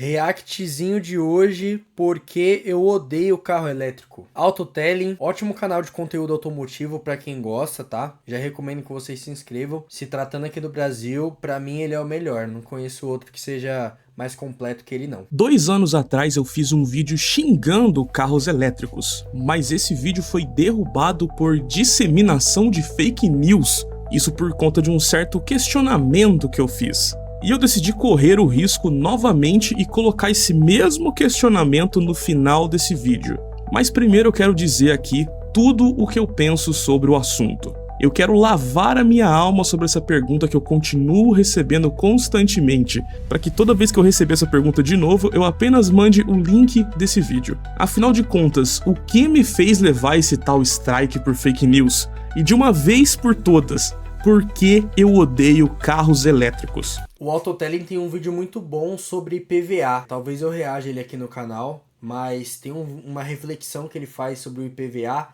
Reactzinho de hoje, porque eu odeio carro elétrico. Autotelling, ótimo canal de conteúdo automotivo pra quem gosta, tá? Já recomendo que vocês se inscrevam. Se tratando aqui do Brasil, pra mim ele é o melhor. Não conheço outro que seja mais completo que ele, não. 2 anos atrás eu fiz um vídeo xingando carros elétricos, mas esse vídeo foi derrubado por disseminação de fake news. Isso por conta de um certo questionamento que eu fiz. E eu decidi correr o risco novamente e colocar esse mesmo questionamento no final desse vídeo. Mas primeiro eu quero dizer aqui tudo o que eu penso sobre o assunto. Eu quero lavar a minha alma sobre essa pergunta que eu continuo recebendo constantemente, para que toda vez que eu receber essa pergunta de novo, eu apenas mande o link desse vídeo. Afinal de contas, o que me fez levar esse tal strike por fake news? E de uma vez por todas, por que eu odeio carros elétricos? O Autotelling tem um vídeo muito bom sobre IPVA. Talvez eu reaja ele aqui no canal, mas tem uma reflexão que ele faz sobre o IPVA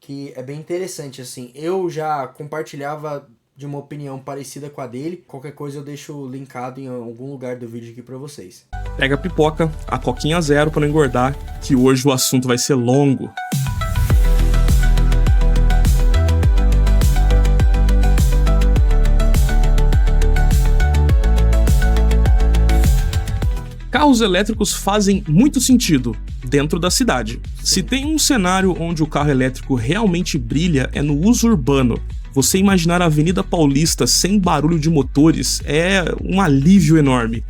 que é bem interessante, assim. Eu já compartilhava de uma opinião parecida com a dele. Qualquer coisa eu deixo linkado em algum lugar do vídeo aqui pra vocês. Pega a pipoca, a coquinha zero pra não engordar, que hoje o assunto vai ser longo. Carros elétricos fazem muito sentido dentro da cidade. Se tem um cenário onde o carro elétrico realmente brilha é no uso urbano. Você imaginar a Avenida Paulista sem barulho de motores é um alívio enorme.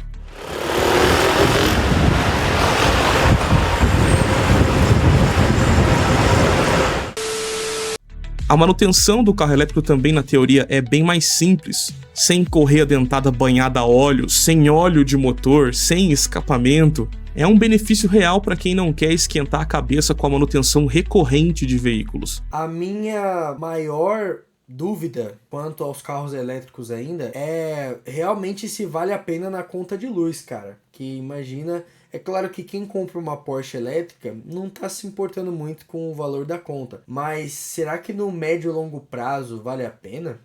A manutenção do carro elétrico também, na teoria, é bem mais simples. Sem correia dentada banhada a óleo, sem óleo de motor, sem escapamento. É um benefício real para quem não quer esquentar a cabeça com a manutenção recorrente de veículos. A minha maior dúvida quanto aos carros elétricos ainda é realmente se vale a pena na conta de luz, cara. Que imagina... É claro que quem compra uma Porsche elétrica não está se importando muito com o valor da conta, mas será que no médio e longo prazo vale a pena?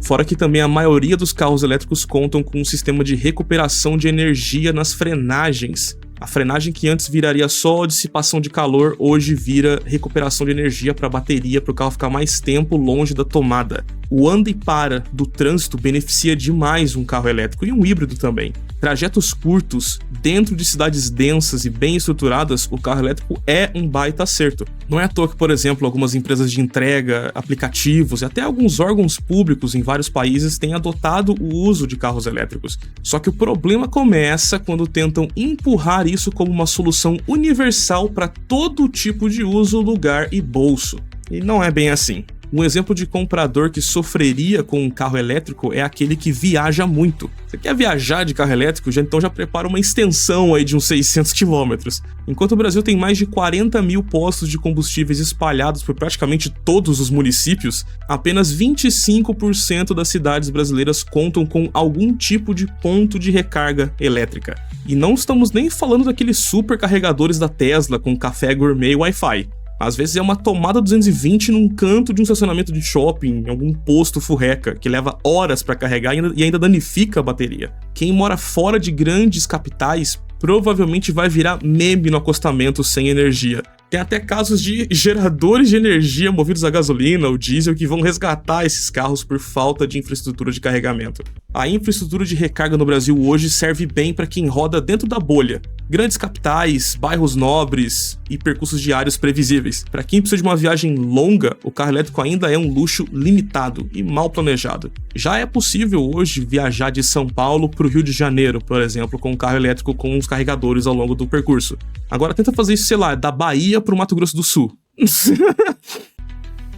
Fora que também a maioria dos carros elétricos contam com um sistema de recuperação de energia nas frenagens. A frenagem que antes viraria só dissipação de calor, hoje vira recuperação de energia para a bateria, para o carro ficar mais tempo longe da tomada. O anda e para do trânsito beneficia demais um carro elétrico e um híbrido também. Trajetos curtos, dentro de cidades densas e bem estruturadas, o carro elétrico é um baita acerto. Não é à toa que, por exemplo, algumas empresas de entrega, aplicativos e até alguns órgãos públicos em vários países têm adotado o uso de carros elétricos. Só que o problema começa quando tentam empurrar isso como uma solução universal para todo tipo de uso, lugar e bolso. E não é bem assim. Um exemplo de comprador que sofreria com um carro elétrico é aquele que viaja muito. Você quer viajar de carro elétrico? Então já prepara uma extensão aí de uns 600 quilômetros. Enquanto o Brasil tem mais de 40 mil postos de combustíveis espalhados por praticamente todos os municípios, apenas 25% das cidades brasileiras contam com algum tipo de ponto de recarga elétrica. E não estamos nem falando daqueles super carregadores da Tesla com café gourmet e Wi-Fi. Às vezes é uma tomada 220 num canto de um estacionamento de shopping, em algum posto furreca, que leva horas para carregar e ainda danifica a bateria. Quem mora fora de grandes capitais provavelmente vai virar meme no acostamento sem energia. Tem até casos de geradores de energia movidos a gasolina ou diesel que vão resgatar esses carros por falta de infraestrutura de carregamento. A infraestrutura de recarga no Brasil hoje serve bem para quem roda dentro da bolha. Grandes capitais, bairros nobres e percursos diários previsíveis. Para quem precisa de uma viagem longa, o carro elétrico ainda é um luxo limitado e mal planejado. Já é possível hoje viajar de São Paulo para o Rio de Janeiro, por exemplo, com um carro elétrico com os carregadores ao longo do percurso. Agora tenta fazer isso, sei lá, da Bahia para o Mato Grosso do Sul.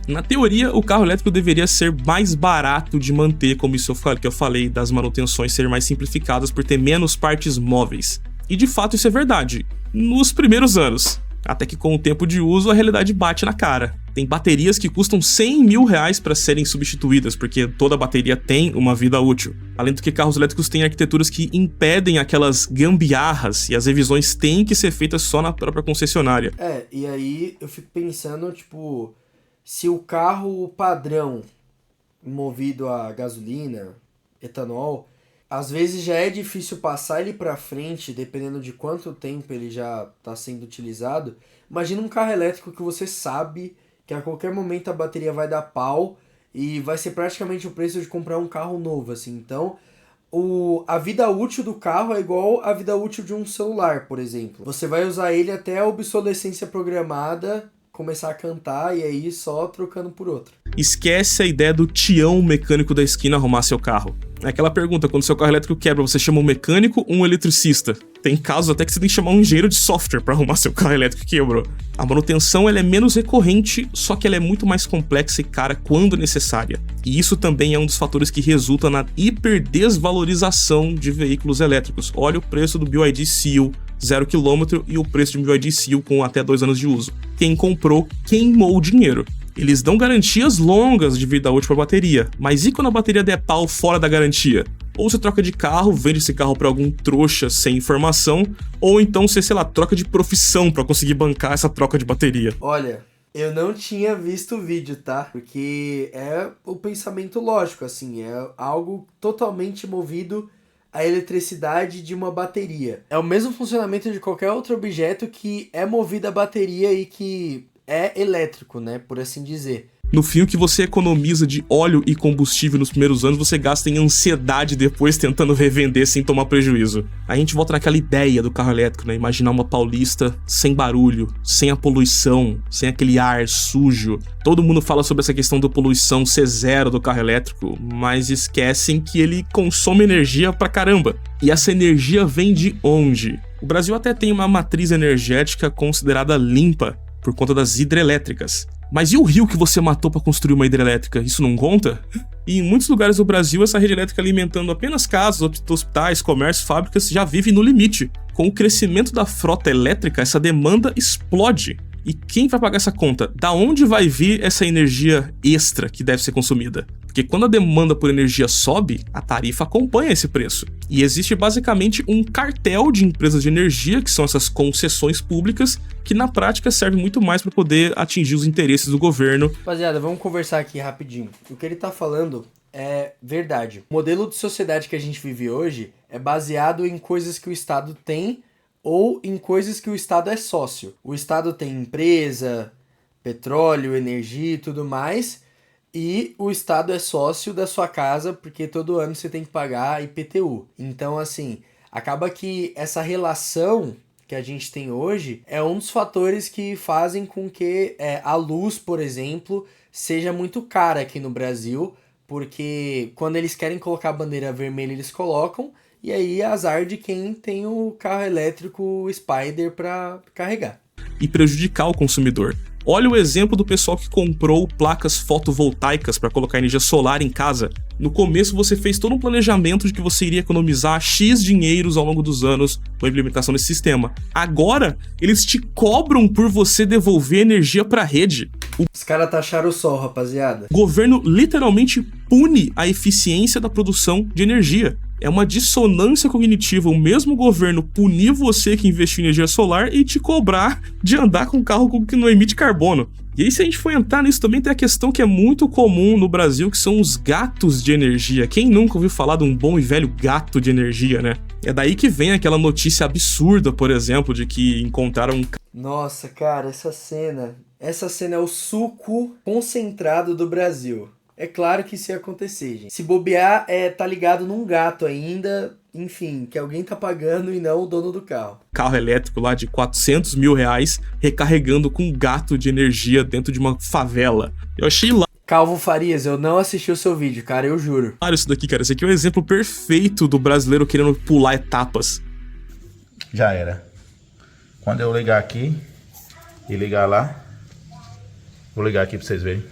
Na teoria, o carro elétrico deveria ser mais barato de manter, como isso que eu falei, das manutenções serem mais simplificadas por ter menos partes móveis. E de fato isso é verdade, nos primeiros anos. Até que com o tempo de uso a realidade bate na cara. Tem baterias que custam 100 mil reais para serem substituídas, porque toda bateria tem uma vida útil. Além do que carros elétricos têm arquiteturas que impedem aquelas gambiarras, e as revisões têm que ser feitas só na própria concessionária. E aí eu fico pensando, tipo, se o carro padrão movido a gasolina, etanol, às vezes já é difícil passar ele para frente, dependendo de quanto tempo ele já está sendo utilizado. Imagina um carro elétrico que você sabe que a qualquer momento a bateria vai dar pau e vai ser praticamente o preço de comprar um carro novo, assim. Então, a vida útil do carro é igual a vida útil de um celular, por exemplo. Você vai usar ele até a obsolescência programada começar a cantar e aí só trocando por outro. Esquece a ideia do tião mecânico da esquina arrumar seu carro. É aquela pergunta, quando seu carro elétrico quebra, você chama um mecânico ou um eletricista? Tem casos até que você tem que chamar um engenheiro de software para arrumar seu carro elétrico que quebrou. A manutenção ela é menos recorrente, só que ela é muito mais complexa e cara quando necessária. E isso também é um dos fatores que resulta na hiperdesvalorização de veículos elétricos. Olha o preço do BYD Seal 0 km e o preço de um BYD Seal com até 2 anos de uso. Quem comprou queimou o dinheiro. Eles dão garantias longas de vida útil para a bateria, mas e quando a bateria der pau fora da garantia? Ou você troca de carro, vende esse carro para algum trouxa sem informação, ou então você, sei lá, troca de profissão para conseguir bancar essa troca de bateria. Olha, eu não tinha visto o vídeo, tá? Porque é o pensamento lógico, assim, é algo totalmente movido à eletricidade de uma bateria. É o mesmo funcionamento de qualquer outro objeto que é movido à bateria e que é elétrico, né, por assim dizer. No fim, o que você economiza de óleo e combustível nos primeiros anos, você gasta em ansiedade depois tentando revender sem tomar prejuízo. A gente volta naquela ideia do carro elétrico, né? Imaginar uma Paulista sem barulho, sem a poluição, sem aquele ar sujo. Todo mundo fala sobre essa questão da poluição ser zero do carro elétrico, mas esquecem que ele consome energia pra caramba. E essa energia vem de onde? O Brasil até tem uma matriz energética considerada limpa, por conta das hidrelétricas. Mas e o rio que você matou para construir uma hidrelétrica? Isso não conta? E em muitos lugares do Brasil, essa rede elétrica alimentando apenas casas, hospitais, comércios, fábricas já vive no limite. Com o crescimento da frota elétrica, essa demanda explode. E quem vai pagar essa conta? Da onde vai vir essa energia extra que deve ser consumida? Porque quando a demanda por energia sobe, a tarifa acompanha esse preço. E existe basicamente um cartel de empresas de energia, que são essas concessões públicas, que na prática servem muito mais para poder atingir os interesses do governo. Rapaziada, vamos conversar aqui rapidinho. O que ele tá falando é verdade. O modelo de sociedade que a gente vive hoje é baseado em coisas que o Estado tem ou em coisas que o Estado é sócio. O Estado tem empresa, petróleo, energia e tudo mais, e o Estado é sócio da sua casa porque todo ano você tem que pagar IPTU. Então, assim, acaba que essa relação que a gente tem hoje é um dos fatores que fazem com que a luz, por exemplo, seja muito cara aqui no Brasil, porque quando eles querem colocar a bandeira vermelha, eles colocam, e aí é azar de quem tem o carro elétrico Spider para carregar. E prejudicar o consumidor. Olha o exemplo do pessoal que comprou placas fotovoltaicas para colocar energia solar em casa. No começo você fez todo um planejamento de que você iria economizar X dinheiros ao longo dos anos com a implementação desse sistema. Agora, eles te cobram por você devolver energia para a rede. Os caras taxaram o sol, rapaziada. O governo literalmente pune a eficiência da produção de energia. É uma dissonância cognitiva o mesmo governo punir você que investiu em energia solar e te cobrar de andar com um carro que não emite carbono. E aí, se a gente for entrar nisso, também tem a questão que é muito comum no Brasil, que são os gatos de energia. Quem nunca ouviu falar de um bom e velho gato de energia, né? É daí que vem aquela notícia absurda, por exemplo, de que encontraram... Nossa, cara, essa cena é o suco concentrado do Brasil. É claro que isso ia acontecer, gente. Se bobear, tá ligado num gato ainda, enfim, que alguém tá pagando e não o dono do carro. Carro elétrico lá de 400 mil reais, recarregando com um gato de energia dentro de uma favela. Eu achei lá. Calvo Farias, eu não assisti o seu vídeo, cara, eu juro. Claro, isso daqui, cara. Esse aqui é um exemplo perfeito do brasileiro querendo pular etapas. Já era. Quando eu ligar aqui e ligar lá, vou ligar aqui pra vocês verem.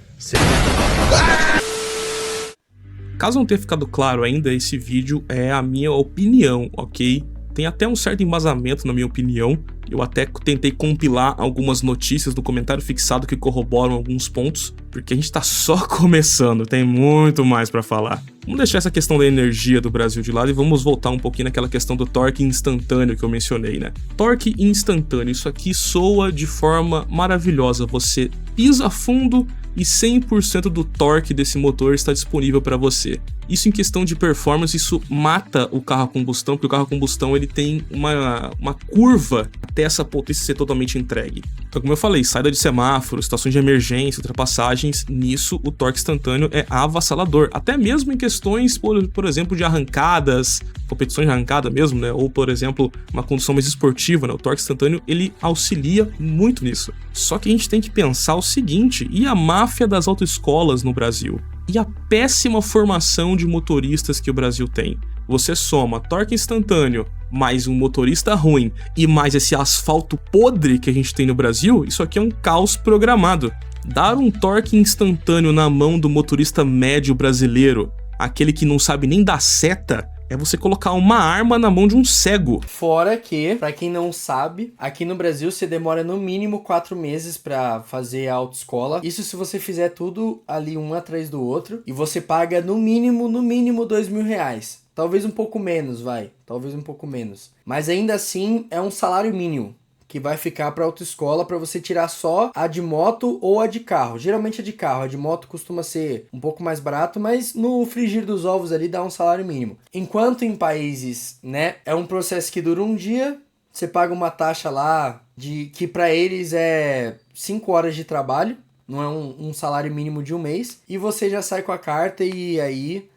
Caso não tenha ficado claro ainda, esse vídeo é a minha opinião, ok? Tem até um certo embasamento na minha opinião. Eu até tentei compilar algumas notícias do comentário fixado que corroboram alguns pontos, porque a gente tá só começando, tem muito mais pra falar. Vamos deixar essa questão da energia do Brasil de lado e vamos voltar um pouquinho naquela questão do torque instantâneo que eu mencionei, né? Torque instantâneo, isso aqui soa de forma maravilhosa. Você pisa fundo e 100% do torque desse motor está disponível para você. Isso em questão de performance, isso mata o carro a combustão, porque o carro a combustão ele tem uma curva até essa potência ser totalmente entregue. Então, como eu falei, saída de semáforo, situações de emergência, ultrapassagens, nisso o torque instantâneo é avassalador. Até mesmo em questões, por exemplo, de arrancadas, competições de arrancada mesmo, né? Ou, por exemplo, uma condução mais esportiva, né? O torque instantâneo, ele auxilia muito nisso. Só que a gente tem que pensar o seguinte, e a máfia das autoescolas no Brasil? E a péssima formação de motoristas que o Brasil tem? Você soma torque instantâneo, mais um motorista ruim e mais esse asfalto podre que a gente tem no Brasil, isso aqui é um caos programado. Dar um torque instantâneo na mão do motorista médio brasileiro, aquele que não sabe nem dar seta, é você colocar uma arma na mão de um cego. Fora que, pra quem não sabe, aqui no Brasil você demora no mínimo 4 meses pra fazer a autoescola. Isso se você fizer tudo ali um atrás do outro. E você paga no mínimo R$2.000. Talvez um pouco menos, vai. Talvez um pouco menos. Mas ainda assim é um salário mínimo que vai ficar para autoescola para você tirar só a de moto ou a de carro. Geralmente a de carro, a de moto costuma ser um pouco mais barato, mas no frigir dos ovos ali dá um salário mínimo. Enquanto em países, né, é um processo que dura um dia, você paga uma taxa lá de que para eles é 5 horas de trabalho, não é um salário mínimo de um mês, e você já sai com a carta e aí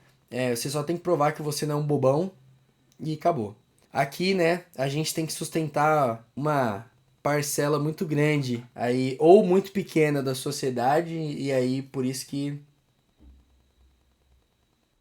você só tem que provar que você não é um bobão e acabou. Aqui, né, a gente tem que sustentar uma parcela muito grande aí, ou muito pequena da sociedade, e aí por isso que...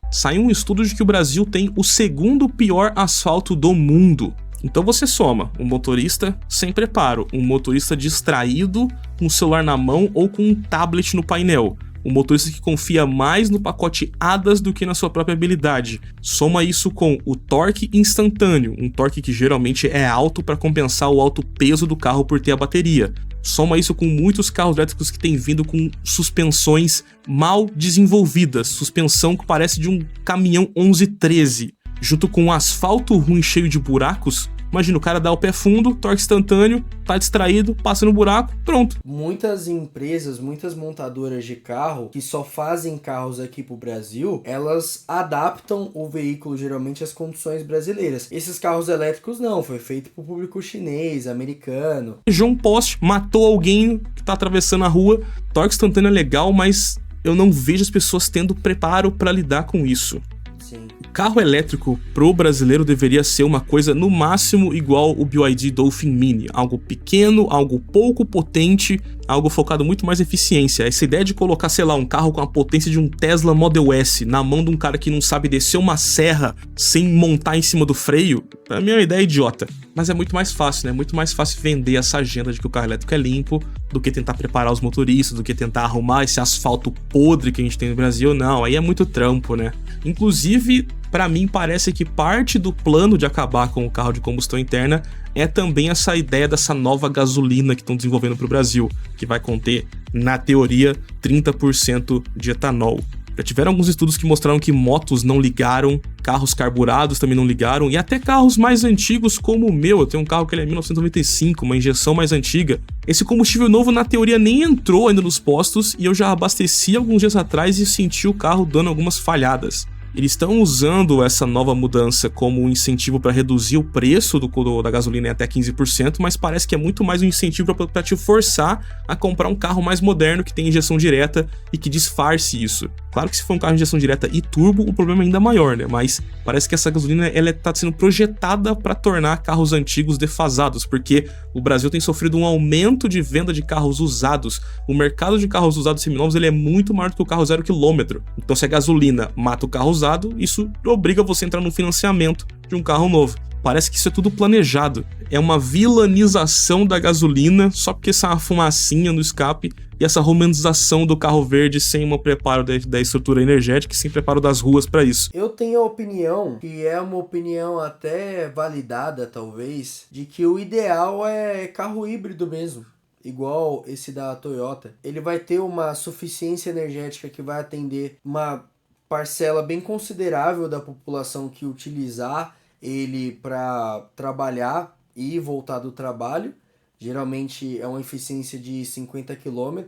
Saiu um estudo de que o Brasil tem o segundo pior asfalto do mundo. Então você soma um motorista sem preparo, um motorista distraído, com o celular na mão ou com um tablet no painel. Um motorista que confia mais no pacote ADAS do que na sua própria habilidade. Soma isso com o torque instantâneo, um torque que geralmente é alto para compensar o alto peso do carro por ter a bateria. Soma isso com muitos carros elétricos que têm vindo com suspensões mal desenvolvidas, suspensão que parece de um caminhão 1113, junto com um asfalto ruim cheio de buracos. Imagina, o cara dá o pé fundo, torque instantâneo, tá distraído, passa no buraco, pronto. Muitas empresas, muitas montadoras de carro que só fazem carros aqui pro Brasil, elas adaptam o veículo geralmente às condições brasileiras. Esses carros elétricos não, foi feito pro público chinês, americano. João Poste matou alguém que tá atravessando a rua, torque instantâneo é legal, mas eu não vejo as pessoas tendo preparo para lidar com isso. Sim. Carro elétrico pro brasileiro deveria ser uma coisa no máximo igual o BYD Dolphin Mini, algo pequeno, algo pouco potente, algo focado muito mais em eficiência. Essa ideia de colocar, sei lá, um carro com a potência de um Tesla Model S na mão de um cara que não sabe descer uma serra sem montar em cima do freio, pra mim é uma ideia idiota. Mas é muito mais fácil, né? É muito mais fácil vender essa agenda de que o carro elétrico é limpo do que tentar preparar os motoristas, do que tentar arrumar esse asfalto podre que a gente tem no Brasil. Não, aí é muito trampo, né? Inclusive, pra mim parece que parte do plano de acabar com o carro de combustão interna é também essa ideia dessa nova gasolina que estão desenvolvendo para o Brasil, que vai conter, na teoria, 30% de etanol. Já tiveram alguns estudos que mostraram que motos não ligaram, carros carburados também não ligaram, e até carros mais antigos como o meu, eu tenho um carro que ele é 1995, uma injeção mais antiga. Esse combustível novo, na teoria, nem entrou ainda nos postos, e eu já abasteci alguns dias atrás e senti o carro dando algumas falhadas. Eles estão usando essa nova mudança como um incentivo para reduzir o preço da gasolina em até 15%, mas parece que é muito mais um incentivo para te forçar a comprar um carro mais moderno que tem injeção direta e que disfarce isso. Claro que se for um carro de injeção direta e turbo, o problema é ainda maior, né? Mas parece que essa gasolina está sendo projetada para tornar carros antigos defasados, porque o Brasil tem sofrido um aumento de venda de carros usados. O mercado de carros usados seminovos ele é muito maior do que o carro 0 km. Então se a gasolina mata o carro usado, isso obriga você a entrar no financiamento de um carro novo. Parece que isso é tudo planejado. É uma vilanização da gasolina só porque sai uma fumacinha no escape e essa romantização do carro verde sem um preparo da estrutura energética e sem preparo das ruas para isso. Eu tenho a opinião, que é uma opinião até validada talvez, de que o ideal é carro híbrido mesmo. Igual esse da Toyota. Ele vai ter uma suficiência energética que vai atender uma parcela bem considerável da população que utilizar ele para trabalhar e voltar do trabalho. Geralmente é uma eficiência de 50 km.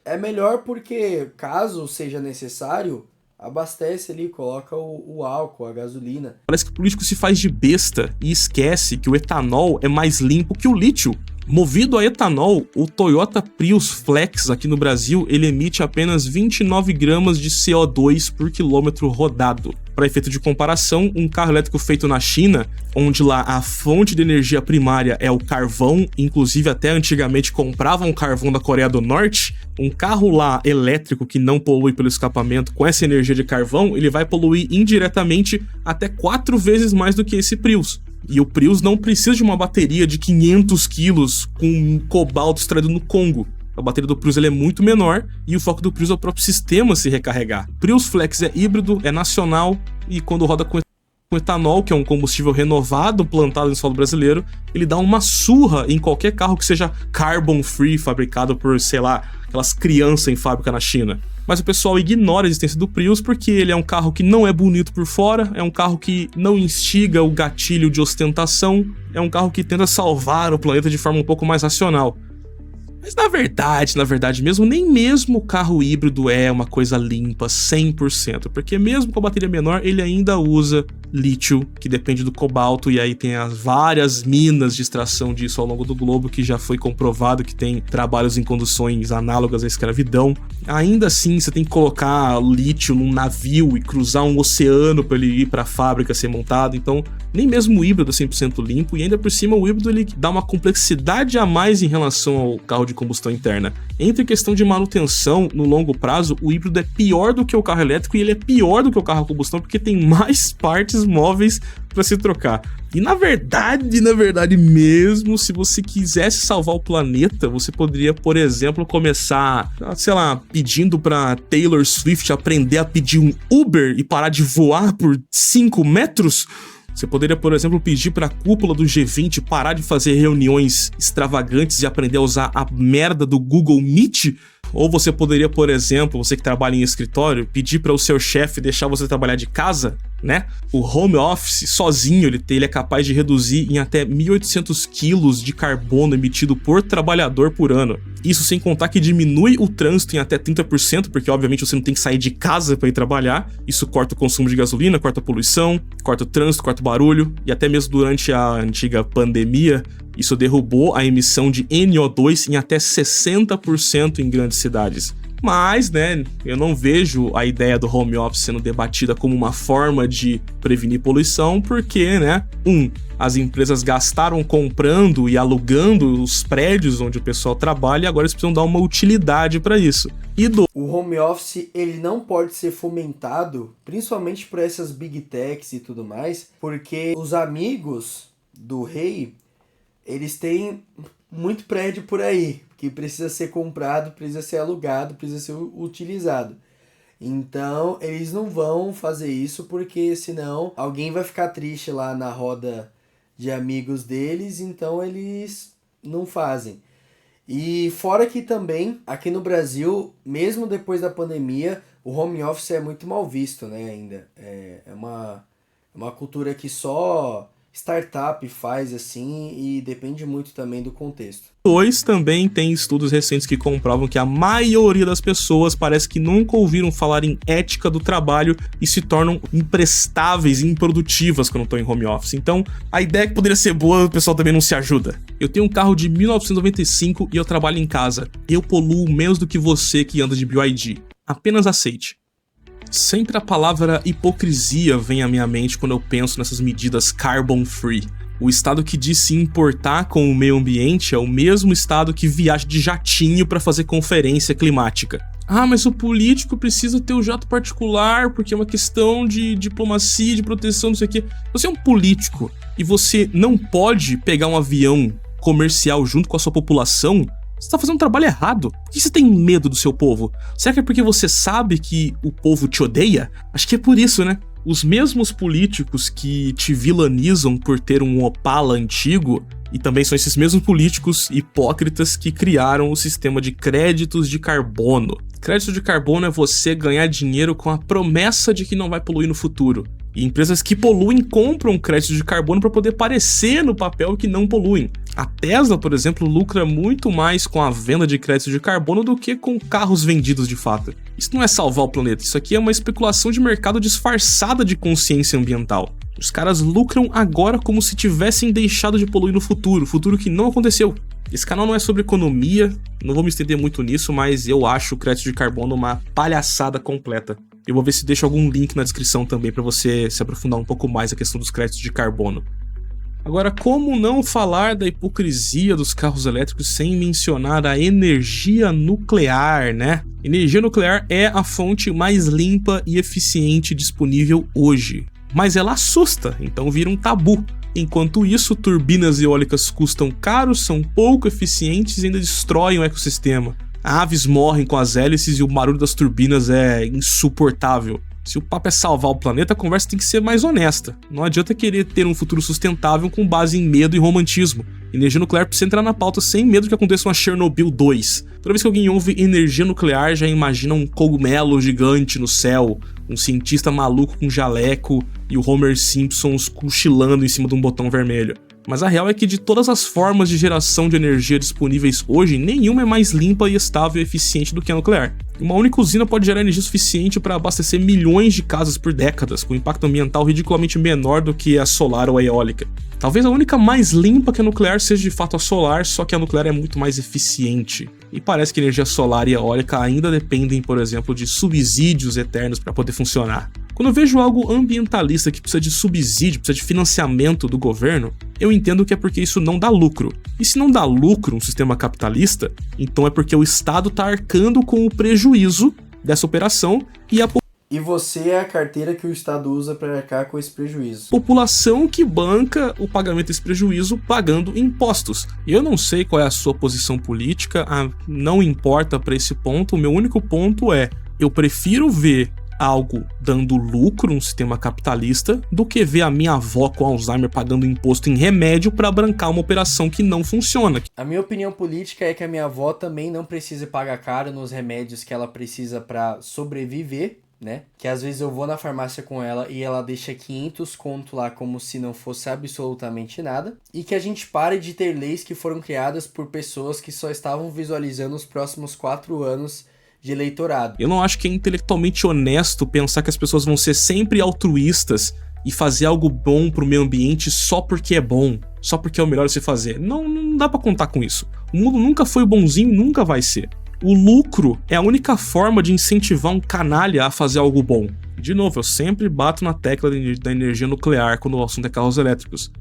É melhor porque, caso seja necessário, abastece ali, coloca o álcool, a gasolina. Parece que o político se faz de besta e esquece que o etanol é mais limpo que o lítio. Movido a etanol, o Toyota Prius Flex aqui no Brasil, ele emite apenas 29 gramas de CO2 por quilômetro rodado. Para efeito de comparação, um carro elétrico feito na China, onde lá a fonte de energia primária é o carvão, inclusive até antigamente compravam carvão da Coreia do Norte, um carro lá elétrico que não polui pelo escapamento com essa energia de carvão, ele vai poluir indiretamente até 4 vezes mais do que esse Prius. E o Prius não precisa de uma bateria de 500 quilos com cobalto extraído no Congo. A bateria do Prius ele é muito menor e o foco do Prius é o próprio sistema se recarregar. Prius Flex é híbrido, é nacional e quando roda com etanol, que é um combustível renovado plantado em solo brasileiro, ele dá uma surra em qualquer carro que seja carbon free, fabricado por, sei lá, aquelas crianças em fábrica na China. Mas o pessoal ignora a existência do Prius porque ele é um carro que não é bonito por fora, é um carro que não instiga o gatilho de ostentação, é um carro que tenta salvar o planeta de forma um pouco mais racional. Mas na verdade mesmo, nem mesmo o carro híbrido é uma coisa limpa 100%, porque mesmo com a bateria menor, ele ainda usa lítio, que depende do cobalto, e aí tem as várias minas de extração disso ao longo do globo, que já foi comprovado que tem trabalhos em condições análogas à escravidão. Ainda assim, você tem que colocar lítio num navio e cruzar um oceano para ele ir para a fábrica ser montado, então nem mesmo o híbrido é 100% limpo, e ainda por cima o híbrido ele dá uma complexidade a mais em relação ao carro de combustão interna. Entre questão de manutenção, no longo prazo, o híbrido é pior do que o carro elétrico e ele é pior do que o carro a combustão porque tem mais partes móveis para se trocar. E na verdade mesmo, se você quisesse salvar o planeta, você poderia, por exemplo, começar, sei lá, pedindo para Taylor Swift aprender a pedir um Uber e parar de voar por 5 metros. Você poderia, por exemplo, pedir para a cúpula do G20 parar de fazer reuniões extravagantes e aprender a usar a merda do Google Meet. Ou você poderia, por exemplo, você que trabalha em escritório, pedir para o seu chefe deixar você trabalhar de casa, né? O home office, sozinho, ele é capaz de reduzir em até 1.800 quilos de carbono emitido por trabalhador por ano. Isso sem contar que diminui o trânsito em até 30%, porque obviamente você não tem que sair de casa para ir trabalhar. Isso corta o consumo de gasolina, corta a poluição, corta o trânsito, corta o barulho. E até mesmo durante a antiga pandemia, isso derrubou a emissão de NO2 em até 60% em grandes cidades. Mas, né, eu não vejo a ideia do home office sendo debatida como uma forma de prevenir poluição, porque, né, as empresas gastaram comprando e alugando os prédios onde o pessoal trabalha e agora eles precisam dar uma utilidade para isso. O home office, ele não pode ser fomentado, principalmente por essas big techs e tudo mais, porque os amigos do rei, eles têm muito prédio por aí, que precisa ser comprado, precisa ser alugado, precisa ser utilizado. Então, eles não vão fazer isso porque senão alguém vai ficar triste lá na roda de amigos deles, então eles não fazem. E fora que também, aqui no Brasil, mesmo depois da pandemia, o home office é muito mal visto, né, ainda. É uma cultura que só startup faz assim e depende muito também do contexto. Também tem estudos recentes que comprovam que a maioria das pessoas parece que nunca ouviram falar em ética do trabalho e se tornam imprestáveis e improdutivas quando estão em home office. Então, a ideia que poderia ser boa, o pessoal também não se ajuda. Eu tenho um carro de 1995 e eu trabalho em casa. Eu poluo menos do que você que anda de BYD. Apenas aceite. Sempre a palavra hipocrisia vem à minha mente quando eu penso nessas medidas carbon free. O estado que diz se importar com o meio ambiente é o mesmo estado que viaja de jatinho para fazer conferência climática. Ah, mas o político precisa ter o jato particular porque é uma questão de diplomacia, de proteção, não sei o quê. Você é um político e você não pode pegar um avião comercial junto com a sua população? Você tá fazendo um trabalho errado. Por que você tem medo do seu povo? Será que é porque você sabe que o povo te odeia? Acho que é por isso, né? Os mesmos políticos que te vilanizam por ter um Opala antigo, e também são esses mesmos políticos hipócritas que criaram o sistema de créditos de carbono. Crédito de carbono é você ganhar dinheiro com a promessa de que não vai poluir no futuro. E empresas que poluem compram créditos de carbono para poder parecer no papel que não poluem. A Tesla, por exemplo, lucra muito mais com a venda de créditos de carbono do que com carros vendidos de fato. Isso não é salvar o planeta, isso aqui é uma especulação de mercado disfarçada de consciência ambiental. Os caras lucram agora como se tivessem deixado de poluir no futuro que não aconteceu. Esse canal não é sobre economia, não vou me estender muito nisso, mas eu acho o crédito de carbono uma palhaçada completa. Eu vou ver se deixo algum link na descrição também para você se aprofundar um pouco mais a questão dos créditos de carbono. Agora, como não falar da hipocrisia dos carros elétricos sem mencionar a energia nuclear, né? Energia nuclear é a fonte mais limpa e eficiente disponível hoje. Mas ela assusta, então vira um tabu. Enquanto isso, turbinas eólicas custam caro, são pouco eficientes e ainda destroem o ecossistema. Aves morrem com as hélices e o barulho das turbinas é insuportável. Se o papo é salvar o planeta, a conversa tem que ser mais honesta. Não adianta querer ter um futuro sustentável com base em medo e romantismo. Energia nuclear precisa entrar na pauta sem medo que aconteça uma Chernobyl 2. Toda vez que alguém ouve energia nuclear, já imagina um cogumelo gigante no céu, um cientista maluco com jaleco e o Homer Simpson cochilando em cima de um botão vermelho. Mas a real é que de todas as formas de geração de energia disponíveis hoje, nenhuma é mais limpa e estável e eficiente do que a nuclear. Uma única usina pode gerar energia suficiente para abastecer milhões de casas por décadas, com impacto ambiental ridiculamente menor do que a solar ou a eólica. Talvez a única mais limpa que a nuclear seja de fato a solar, só que a nuclear é muito mais eficiente. E parece que a energia solar e eólica ainda dependem, por exemplo, de subsídios eternos para poder funcionar. Quando eu vejo algo ambientalista que precisa de subsídio, precisa de financiamento do governo, eu entendo que é porque isso não dá lucro. E se não dá lucro um sistema capitalista, então é porque o Estado está arcando com o prejuízo dessa operação E você é a carteira que o Estado usa para arcar com esse prejuízo. População que banca o pagamento desse prejuízo pagando impostos. Eu não sei qual é a sua posição política, não importa para esse ponto, o meu único ponto é, eu prefiro ver algo dando lucro, um sistema capitalista, do que ver a minha avó com Alzheimer pagando imposto em remédio para bancar uma operação que não funciona. A minha opinião política é que a minha avó também não precisa pagar caro nos remédios que ela precisa para sobreviver, né? Que às vezes eu vou na farmácia com ela e ela deixa 500 conto lá como se não fosse absolutamente nada. E que a gente pare de ter leis que foram criadas por pessoas que só estavam visualizando os próximos 4 anos de eleitorado. Eu não acho que é intelectualmente honesto pensar que as pessoas vão ser sempre altruístas e fazer algo bom pro meio ambiente só porque é bom, só porque é o melhor a se fazer. Não dá pra contar com isso. O mundo nunca foi bonzinho e nunca vai ser. O lucro é a única forma de incentivar um canalha a fazer algo bom. De novo, eu sempre bato na tecla da energia nuclear quando o assunto é carros elétricos.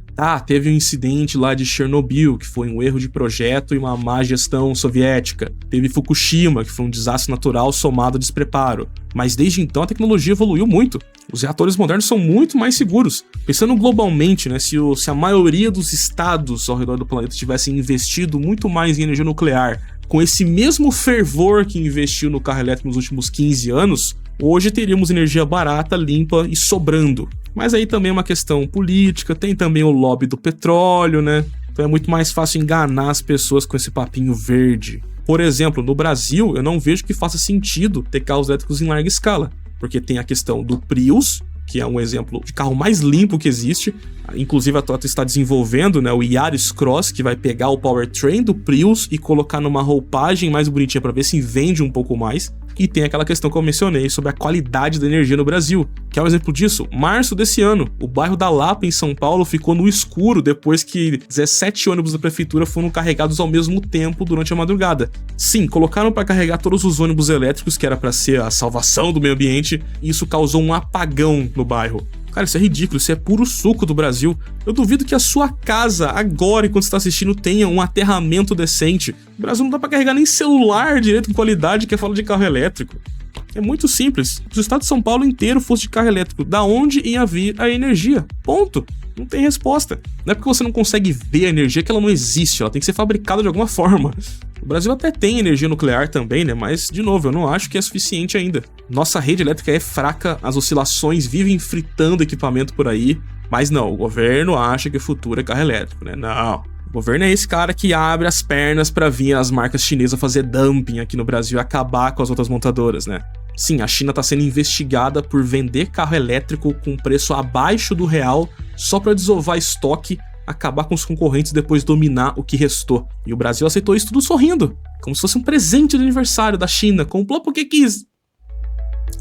Teve um incidente lá de Chernobyl, que foi um erro de projeto e uma má gestão soviética. Teve Fukushima, que foi um desastre natural somado a despreparo. Mas desde então a tecnologia evoluiu muito. Os reatores modernos são muito mais seguros. Pensando globalmente, né, se a maioria dos estados ao redor do planeta tivessem investido muito mais em energia nuclear, com esse mesmo fervor que investiu no carro elétrico nos últimos 15 anos, hoje teríamos energia barata, limpa e sobrando. Mas aí também é uma questão política, tem também o lobby do petróleo, né? Então é muito mais fácil enganar as pessoas com esse papinho verde. Por exemplo, no Brasil, eu não vejo que faça sentido ter carros elétricos em larga escala, porque tem a questão do Prius, que é um exemplo de carro mais limpo que existe. Inclusive a Toyota está desenvolvendo, né, o Yaris Cross, que vai pegar o powertrain do Prius e colocar numa roupagem mais bonitinha para ver se vende um pouco mais. E tem aquela questão que eu mencionei sobre a qualidade da energia no Brasil. Que é um exemplo disso, março desse ano, o bairro da Lapa, em São Paulo, ficou no escuro depois que 17 ônibus da prefeitura foram carregados ao mesmo tempo durante a madrugada. Sim, colocaram para carregar todos os ônibus elétricos, que era para ser a salvação do meio ambiente, e isso causou um apagão no bairro. Cara, isso é ridículo, isso é puro suco do Brasil. Eu duvido que a sua casa, agora, enquanto você está assistindo, tenha um aterramento decente. O Brasil não dá pra carregar nem celular direito com qualidade que é fala de carro elétrico. É muito simples. Se o estado de São Paulo inteiro fosse de carro elétrico, da onde ia vir a energia? Ponto. Não tem resposta. Não é porque você não consegue ver a energia que ela não existe, ela tem que ser fabricada de alguma forma. O Brasil até tem energia nuclear também, né? Mas, de novo, eu não acho que é suficiente ainda. Nossa rede elétrica é fraca, as oscilações vivem fritando equipamento por aí. Mas não, o governo acha que o futuro é carro elétrico, né? Não. O governo é esse cara que abre as pernas pra vir as marcas chinesas fazer dumping aqui no Brasil e acabar com as outras montadoras, né? Sim, a China está sendo investigada por vender carro elétrico com preço abaixo do real só para desovar estoque, acabar com os concorrentes e depois dominar o que restou. E o Brasil aceitou isso tudo sorrindo, como se fosse um presente de aniversário da China, comprou porque quis.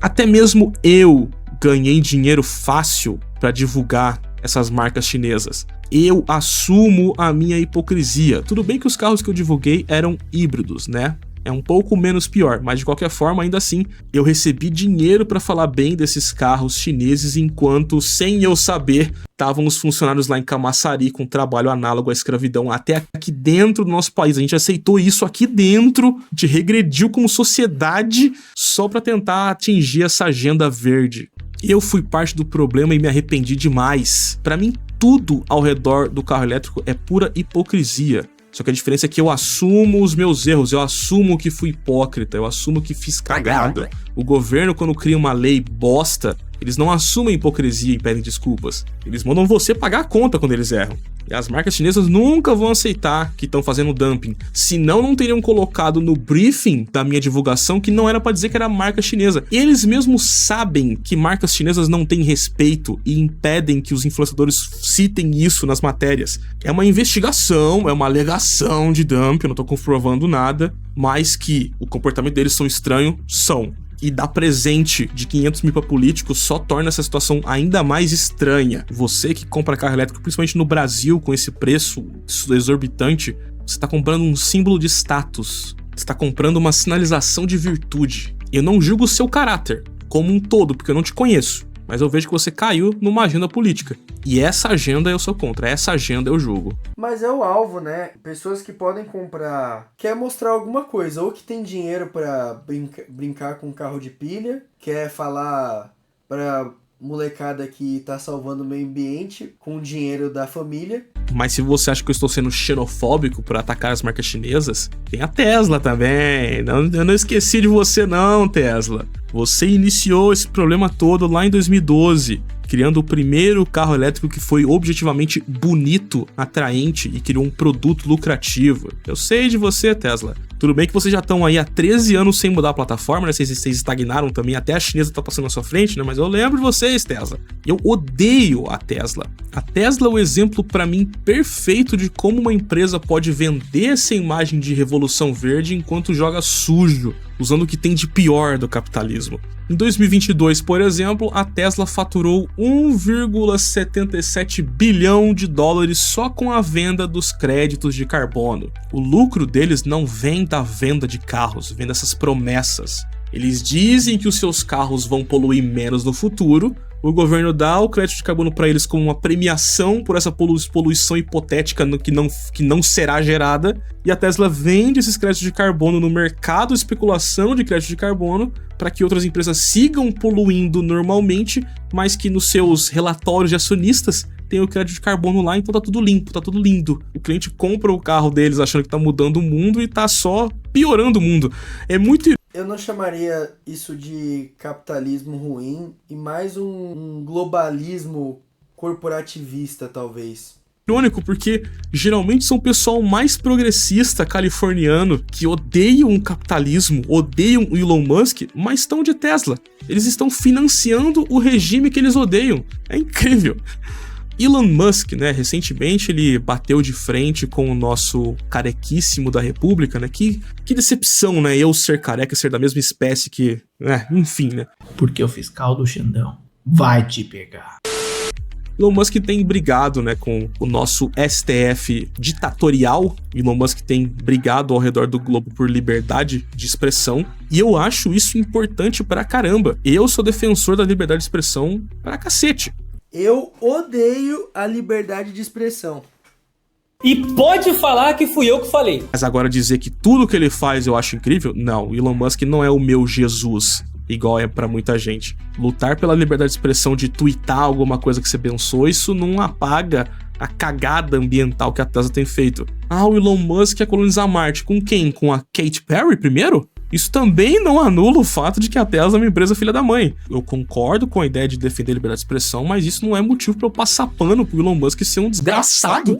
Até mesmo eu ganhei dinheiro fácil para divulgar essas marcas chinesas. Eu assumo a minha hipocrisia. Tudo bem que os carros que eu divulguei eram híbridos, né? É um pouco menos pior, mas de qualquer forma, ainda assim, eu recebi dinheiro para falar bem desses carros chineses, enquanto, sem eu saber, estavam os funcionários lá em Camaçari com trabalho análogo à escravidão até aqui dentro do nosso país. A gente aceitou isso aqui dentro, a gente regrediu como sociedade só para tentar atingir essa agenda verde. Eu fui parte do problema e me arrependi demais. Para mim, tudo ao redor do carro elétrico é pura hipocrisia. Só que a diferença é que eu assumo os meus erros, eu assumo que fui hipócrita, eu assumo que fiz cagada. O governo, quando cria uma lei bosta, eles não assumem hipocrisia e pedem desculpas. Eles mandam você pagar a conta quando eles erram. E as marcas chinesas nunca vão aceitar que estão fazendo dumping. Senão não teriam colocado no briefing da minha divulgação que não era pra dizer que era marca chinesa. Eles mesmos sabem que marcas chinesas não têm respeito e impedem que os influenciadores citem isso nas matérias. É uma investigação, é uma alegação de dumping, eu não tô comprovando nada, mas que o comportamento deles são estranho, são. E dar presente de 500 mil para políticos só torna essa situação ainda mais estranha. Você que compra carro elétrico, principalmente no Brasil, com esse preço exorbitante, você está comprando um símbolo de status. Você está comprando uma sinalização de virtude. Eu não julgo o seu caráter como um todo, porque eu não te conheço. Mas eu vejo que você caiu numa agenda política. E essa agenda eu sou contra, essa agenda eu julgo. Mas é o alvo, né? Pessoas que podem comprar... Quer mostrar alguma coisa, ou que tem dinheiro pra brincar com carro de pilha, quer falar pra molecada que tá salvando o meio ambiente com o dinheiro da família. Mas se você acha que eu estou sendo xenofóbico por atacar as marcas chinesas, tem a Tesla também. Eu não esqueci de você não, Tesla. Você iniciou esse problema todo lá em 2012, criando o primeiro carro elétrico que foi objetivamente bonito, atraente e criou um produto lucrativo. Eu sei de você, Tesla. Tudo bem que vocês já estão aí há 13 anos sem mudar a plataforma, né? Vocês estagnaram também, até a chinesa tá passando na sua frente, né? Mas eu lembro de vocês, Tesla. Eu odeio a Tesla. A Tesla é o exemplo pra mim perfeito de como uma empresa pode vender essa imagem de revolução verde enquanto joga sujo, usando o que tem de pior do capitalismo. Em 2022, por exemplo, a Tesla faturou 1,77 bilhão de dólares só com a venda dos créditos de carbono. O lucro deles não vem da venda de carros, vem dessas promessas. Eles dizem que os seus carros vão poluir menos no futuro, o governo dá o crédito de carbono para eles como uma premiação por essa poluição hipotética que não será gerada, e a Tesla vende esses créditos de carbono no mercado de especulação de crédito de carbono para que outras empresas sigam poluindo normalmente, mas que nos seus relatórios de acionistas tem o crédito de carbono lá, então tá tudo limpo, tá tudo lindo. O cliente compra o carro deles achando que tá mudando o mundo e tá só piorando o mundo. É muito... Eu não chamaria isso de capitalismo ruim, e mais um globalismo corporativista, talvez. Irônico, porque geralmente são o pessoal mais progressista californiano que odeiam o capitalismo, odeiam o Elon Musk, mas estão de Tesla. Eles estão financiando o regime que eles odeiam. É incrível. Elon Musk, né, recentemente ele bateu de frente com o nosso carequíssimo da República, né, que decepção, né, eu ser careca, ser da mesma espécie que, enfim, né. Porque o fiscal do Xandão vai te pegar. Elon Musk tem brigado, né, com o nosso STF ditatorial. Elon Musk tem brigado ao redor do globo por liberdade de expressão. E eu acho isso importante pra caramba. Eu sou defensor da liberdade de expressão pra cacete. Eu odeio a liberdade de expressão. E pode falar que fui eu que falei. Mas agora dizer que tudo que ele faz eu acho incrível? Não, Elon Musk não é o meu Jesus, igual é pra muita gente. Lutar pela liberdade de expressão de twittar alguma coisa que você pensou, isso não apaga a cagada ambiental que a Tesla tem feito. Ah, o Elon Musk quer colonizar Marte. Com quem? Com a Katy Perry primeiro? Isso também não anula o fato de que a Tesla é uma empresa filha da mãe. Eu concordo com a ideia de defender a liberdade de expressão, mas isso não é motivo pra eu passar pano pro Elon Musk ser um desgraçado.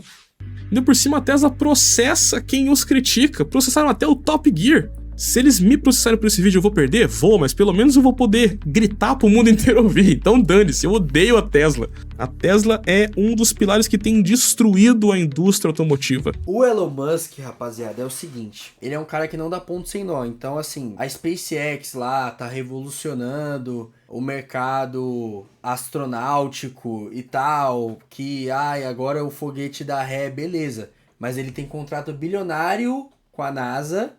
Ainda por cima, a Tesla processa quem os critica. Processaram até o Top Gear. Se eles me processarem por esse vídeo, eu vou perder? Vou, mas pelo menos eu vou poder gritar pro mundo inteiro ouvir. Então dane-se, eu odeio a Tesla. A Tesla é um dos pilares que tem destruído a indústria automotiva. O Elon Musk, rapaziada, é o seguinte. Ele é um cara que não dá ponto sem nó. Então, assim, a SpaceX lá tá revolucionando o mercado astronáutico e tal. Que, agora o foguete dá ré, beleza. Mas ele tem contrato bilionário com a NASA.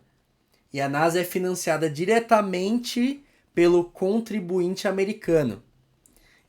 E a NASA é financiada diretamente pelo contribuinte americano.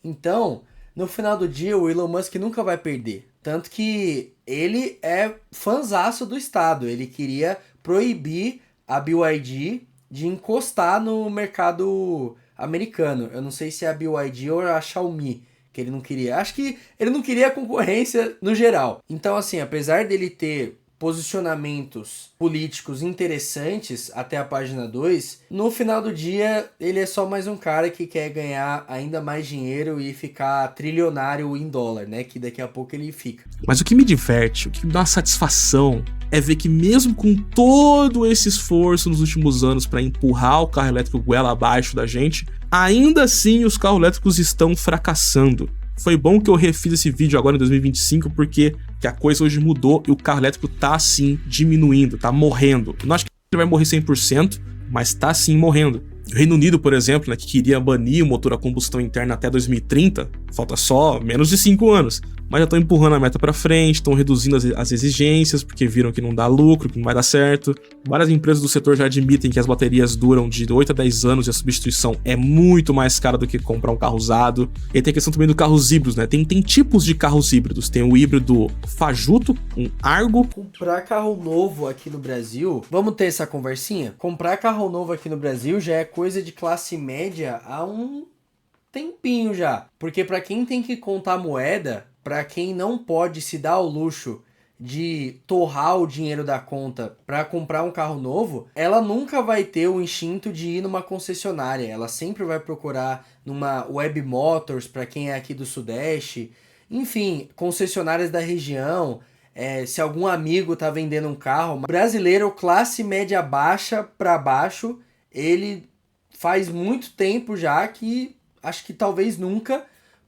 Então, no final do dia, o Elon Musk nunca vai perder. Tanto que ele é fanzaço do Estado. Ele queria proibir a BYD de encostar no mercado americano. Eu não sei se é a BYD ou a Xiaomi que ele não queria. Acho que ele não queria concorrência no geral. Então, assim, apesar dele ter posicionamentos políticos interessantes até a página 2, no final do dia ele é só mais um cara que quer ganhar ainda mais dinheiro e ficar trilionário em dólar, né? Que daqui a pouco ele fica. Mas o que me diverte, o que me dá uma satisfação é ver que mesmo com todo esse esforço nos últimos anos para empurrar o carro elétrico goela abaixo da gente, ainda assim os carros elétricos estão fracassando. Foi bom que eu refiz esse vídeo agora em 2025, porque que a coisa hoje mudou e o carro elétrico tá sim diminuindo, tá morrendo. Eu não acho que ele vai morrer 100%, mas tá sim morrendo. O Reino Unido, por exemplo, né, que queria banir o motor a combustão interna até 2030, falta só menos de 5 anos. Mas já estão empurrando a meta para frente, estão reduzindo as exigências, porque viram que não dá lucro, que não vai dar certo. Várias empresas do setor já admitem que as baterias duram de 8 a 10 anos e a substituição é muito mais cara do que comprar um carro usado. E aí tem a questão também dos carros híbridos, né? Tem tipos de carros híbridos. Tem o híbrido fajuto, um Argo. Comprar carro novo aqui no Brasil, vamos ter essa conversinha? Comprar carro novo aqui no Brasil já é coisa de classe média há um tempinho já. Porque para quem tem que contar moeda, para quem não pode se dar ao luxo de torrar o dinheiro da conta para comprar um carro novo, ela nunca vai ter o instinto de ir numa concessionária. Ela sempre vai procurar numa Web Motors, para quem é aqui do Sudeste. Enfim, concessionárias da região. Se algum amigo tá vendendo um carro, brasileiro classe média baixa para baixo, ele faz muito tempo já que, acho que talvez nunca,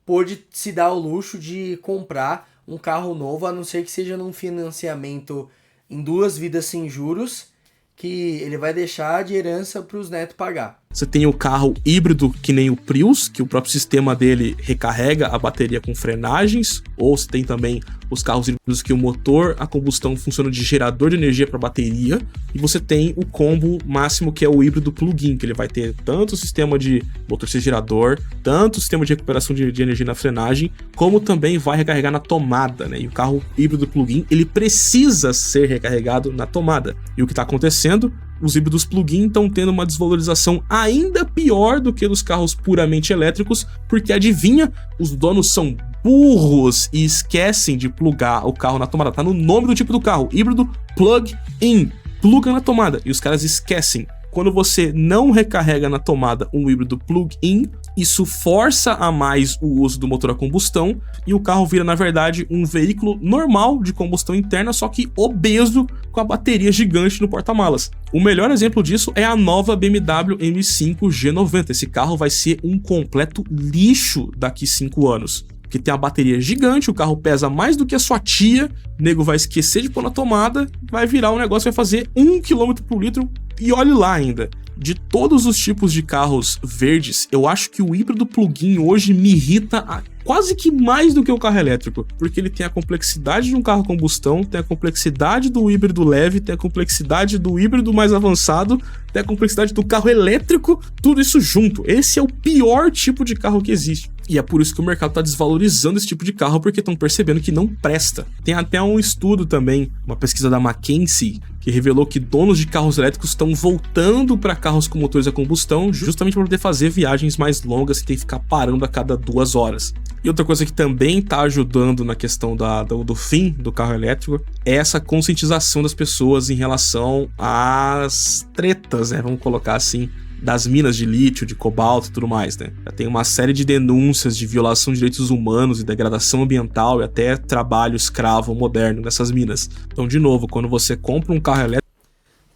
pôde se dar o luxo de comprar um carro novo, a não ser que seja num financiamento em 2 vidas sem juros, que ele vai deixar de herança para os netos pagar. Você tem o carro híbrido que nem o Prius, que o próprio sistema dele recarrega a bateria com frenagens, ou você tem também os carros híbridos que o motor a combustão funciona de gerador de energia para bateria, e você tem o combo máximo que é o híbrido plug-in, que ele vai ter tanto o sistema de motor ser gerador, tanto o sistema de recuperação de energia na frenagem, como também vai recarregar na tomada, né? E o carro híbrido plug-in, ele precisa ser recarregado na tomada. E o que está acontecendo? Os híbridos plug-in estão tendo uma desvalorização ainda pior do que dos carros puramente elétricos, porque adivinha, os donos são burros e esquecem de plugar o carro na tomada. Tá no nome do tipo do carro, híbrido plug-in, pluga na tomada, e os caras esquecem. Quando você não recarrega na tomada um híbrido plug-in, isso força a mais o uso do motor a combustão e o carro vira, na verdade, um veículo normal de combustão interna, só que obeso, com a bateria gigante no porta-malas. O melhor exemplo disso é a nova BMW M5 G90. Esse carro vai ser um completo lixo daqui 5 anos. Que tem a bateria gigante, o carro pesa mais do que a sua tia, o nego vai esquecer de pôr na tomada, vai virar um negócio que vai fazer 1 km por litro, e olhe lá ainda. De todos os tipos de carros verdes, eu acho que o híbrido plug-in hoje me irrita quase que mais do que o carro elétrico, porque ele tem a complexidade de um carro a combustão, tem a complexidade do híbrido leve, tem a complexidade do híbrido mais avançado, tem a complexidade do carro elétrico, tudo isso junto. Esse é o pior tipo de carro que existe. E é por isso que o mercado está desvalorizando esse tipo de carro, porque estão percebendo que não presta. Tem até um estudo também, uma pesquisa da McKinsey, que revelou que donos de carros elétricos estão voltando para carros com motores a combustão, justamente para poder fazer viagens mais longas e ter que ficar parando a cada 2 horas. E outra coisa que também está ajudando na questão do fim do carro elétrico é essa conscientização das pessoas em relação às tretas, né? Vamos colocar assim, das minas de lítio, de cobalto e tudo mais, né? Já tem uma série de denúncias de violação de direitos humanos e degradação ambiental e até trabalho escravo moderno nessas minas. Então, de novo, quando você compra um carro elétrico...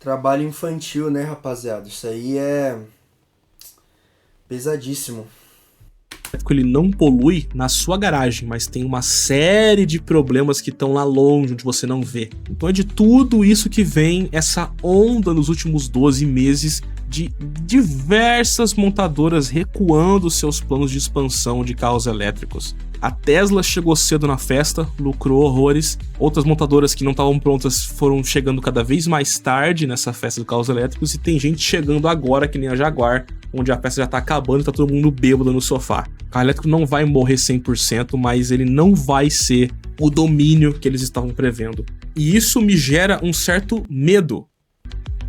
Trabalho infantil, né, rapaziada? Isso aí é pesadíssimo. Ele não polui na sua garagem, mas tem uma série de problemas que estão lá longe, onde você não vê. Então é de tudo isso que vem essa onda nos últimos 12 meses de diversas montadoras recuando seus planos de expansão de carros elétricos. A Tesla chegou cedo na festa, lucrou horrores. Outras montadoras que não estavam prontas foram chegando cada vez mais tarde nessa festa de carros elétricos, e tem gente chegando agora, que nem a Jaguar, onde a festa já tá acabando e tá todo mundo bêbado no sofá. O carro elétrico não vai morrer 100%, mas ele não vai ser o domínio que eles estavam prevendo. E isso me gera um certo medo.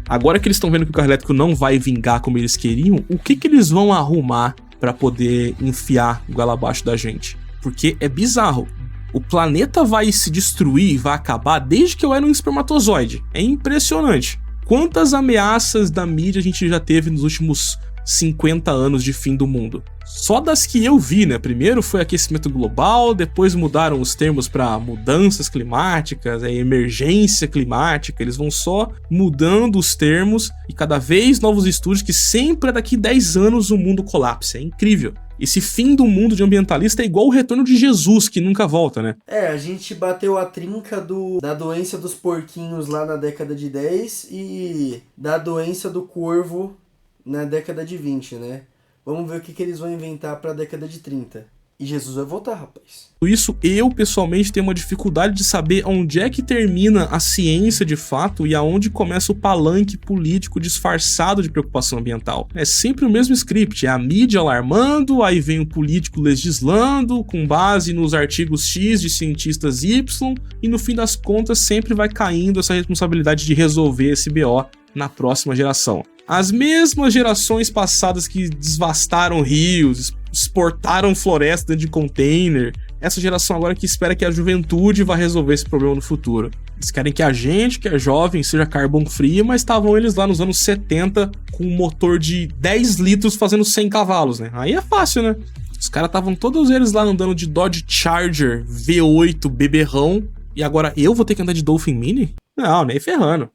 Agora que eles estão vendo que o carro elétrico não vai vingar como eles queriam, o que eles vão arrumar para poder enfiar o goela abaixo da gente? Porque é bizarro. O planeta vai se destruir, vai acabar desde que eu era um espermatozoide. É impressionante. Quantas ameaças da mídia a gente já teve nos últimos 50 anos de fim do mundo? Só das que eu vi, né? Primeiro foi aquecimento global, depois mudaram os termos para mudanças climáticas, emergência climática, eles vão só mudando os termos e cada vez novos estudos que sempre daqui 10 anos o mundo colapsa. É incrível. Esse fim do mundo de ambientalista é igual o retorno de Jesus, que nunca volta, né? A gente bateu a trinca da doença dos porquinhos lá na década de 10 e da doença do corvo na década de 20, né? Vamos ver o que eles vão inventar pra década de 30. E Jesus vai voltar, rapaz. Isso eu, pessoalmente, tenho uma dificuldade de saber onde é que termina a ciência de fato e aonde começa o palanque político disfarçado de preocupação ambiental. É sempre o mesmo script, é a mídia alarmando, aí vem o político legislando, com base nos artigos X de cientistas Y, e no fim das contas sempre vai caindo essa responsabilidade de resolver esse BO na próxima geração. As mesmas gerações passadas que devastaram rios, exportaram floresta dentro de container, essa geração agora que espera que a juventude vá resolver esse problema no futuro. Eles querem que a gente, que é jovem, seja carbon free, mas estavam eles lá nos anos 70 com um motor de 10 litros fazendo 100 cavalos, né? Aí é fácil, né? Os caras estavam todos eles lá andando de Dodge Charger V8 beberrão, e agora eu vou ter que andar de Dolphin Mini? Não, nem ferrando.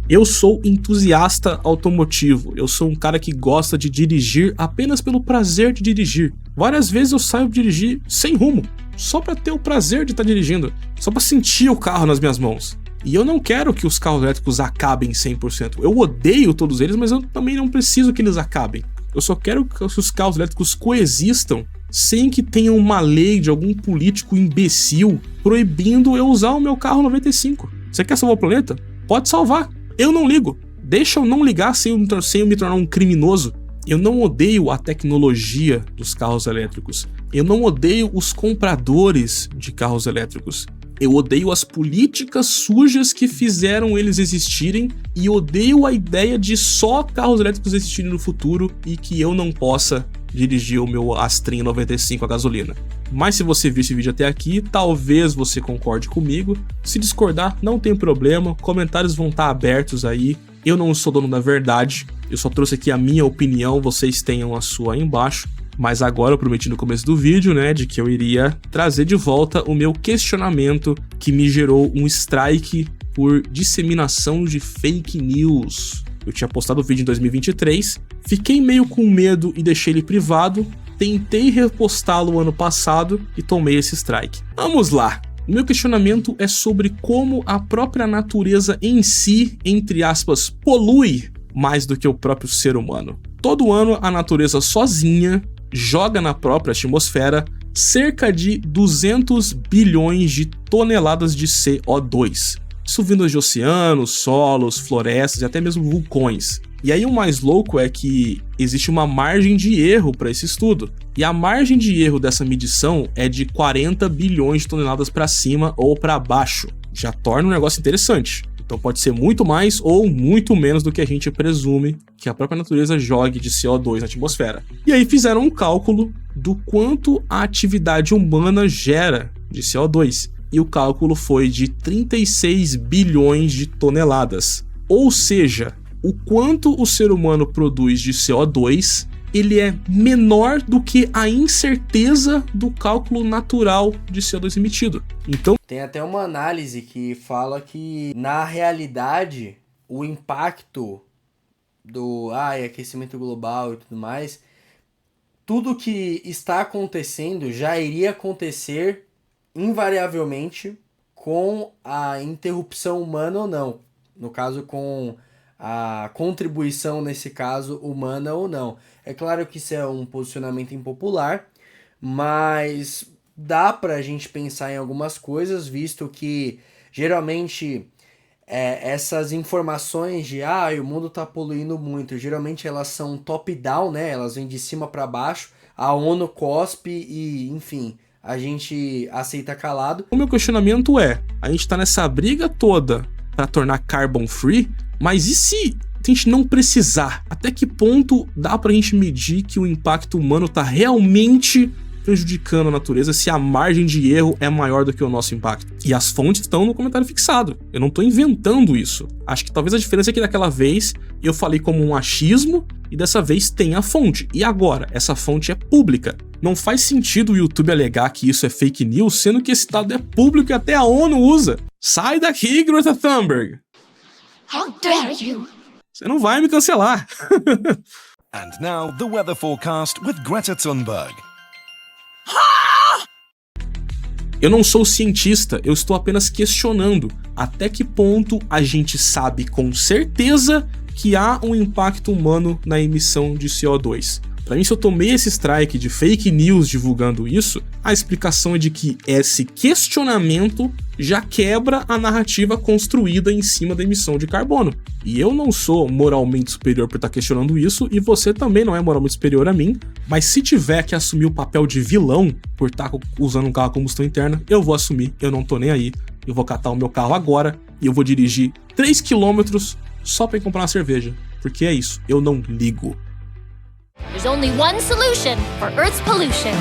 Eu sou entusiasta automotivo, eu sou um cara que gosta de dirigir apenas pelo prazer de dirigir. Várias vezes eu saio dirigir sem rumo, só pra ter o prazer de estar dirigindo, só pra sentir o carro nas minhas mãos. E eu não quero que os carros elétricos acabem 100%, eu odeio todos eles, mas eu também não preciso que eles acabem. Eu só quero que os carros elétricos coexistam sem que tenha uma lei de algum político imbecil proibindo eu usar o meu carro 95. Você quer salvar o planeta? Pode salvar. Eu não ligo. Deixa eu não ligar sem eu me tornar um criminoso. Eu não odeio a tecnologia dos carros elétricos. Eu não odeio os compradores de carros elétricos. Eu odeio as políticas sujas que fizeram eles existirem e odeio a ideia de só carros elétricos existirem no futuro e que eu não possa dirigir o meu Astrinha 95 a gasolina. Mas se você viu esse vídeo até aqui, talvez você concorde comigo. Se discordar, não tem problema, comentários vão estar abertos aí. Eu não sou dono da verdade, eu só trouxe aqui a minha opinião, vocês tenham a sua aí embaixo. Mas agora eu prometi no começo do vídeo, né, de que eu iria trazer de volta o meu questionamento que me gerou um strike por disseminação de fake news. Eu tinha postado o vídeo em 2023, fiquei meio com medo e deixei ele privado, tentei repostá-lo ano passado e tomei esse strike. Vamos lá! O meu questionamento é sobre como a própria natureza em si, entre aspas, polui mais do que o próprio ser humano. Todo ano a natureza sozinha joga na própria atmosfera cerca de 200 bilhões de toneladas de CO2. Isso vindo de oceanos, solos, florestas e até mesmo vulcões. E aí o mais louco é que existe uma margem de erro para esse estudo. E a margem de erro dessa medição é de 40 bilhões de toneladas para cima ou para baixo. Já torna um negócio interessante. Então pode ser muito mais ou muito menos do que a gente presume que a própria natureza jogue de CO2 na atmosfera. E aí fizeram um cálculo do quanto a atividade humana gera de CO2. E o cálculo foi de 36 bilhões de toneladas. Ou seja, o quanto o ser humano produz de CO2, ele é menor do que a incerteza do cálculo natural de CO2 emitido. Então, tem até uma análise que fala que, na realidade, o impacto do aquecimento global e tudo mais, tudo que está acontecendo já iria acontecer invariavelmente com a interrupção humana ou não. No caso, com a contribuição, nesse caso, humana ou não. É claro que isso é um posicionamento impopular, mas dá pra gente pensar em algumas coisas, visto que geralmente essas informações de o mundo tá poluindo muito, geralmente elas são top-down, né? Elas vêm de cima para baixo, a ONU cospe e, enfim, a gente aceita calado. O meu questionamento é, a gente tá nessa briga toda para tornar carbon free, mas e se a gente não precisar? Até que ponto dá pra gente medir que o impacto humano tá realmente prejudicando a natureza, se a margem de erro é maior do que o nosso impacto? E as fontes estão no comentário fixado. Eu não tô inventando isso. Acho que talvez a diferença é que daquela vez eu falei como um achismo e dessa vez tem a fonte. E agora, essa fonte é pública. Não faz sentido o YouTube alegar que isso é fake news, sendo que esse dado é público e até a ONU usa. Sai daqui, Greta Thunberg! How dare you! Você não vai me cancelar. And now the weather forecast with Greta Thunberg. Eu não sou cientista, eu estou apenas questionando até que ponto a gente sabe com certeza que há um impacto humano na emissão de CO2. Pra mim, se eu tomei esse strike de fake news divulgando isso, a explicação é de que esse questionamento já quebra a narrativa construída em cima da emissão de carbono. E eu não sou moralmente superior por estar questionando isso, e você também não é moralmente superior a mim, mas se tiver que assumir o papel de vilão por estar usando um carro a combustão interna, eu vou assumir, eu não tô nem aí. Eu vou catar o meu carro agora e eu vou dirigir 3 km só pra ir comprar uma cerveja. Porque é isso, eu não ligo. There's only one solution for Earth's pollution.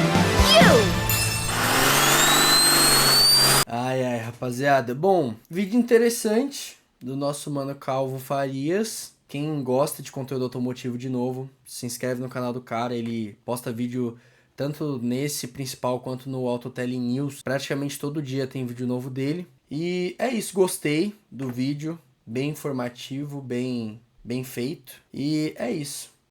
You! Rapaziada. Bom, vídeo interessante do nosso mano Calvo Farias. Quem gosta de conteúdo automotivo, de novo, se inscreve no canal do cara. Ele posta vídeo tanto nesse principal quanto no Autotele News. Praticamente todo dia tem vídeo novo dele. E é isso, gostei do vídeo. Bem informativo, bem feito. E é isso.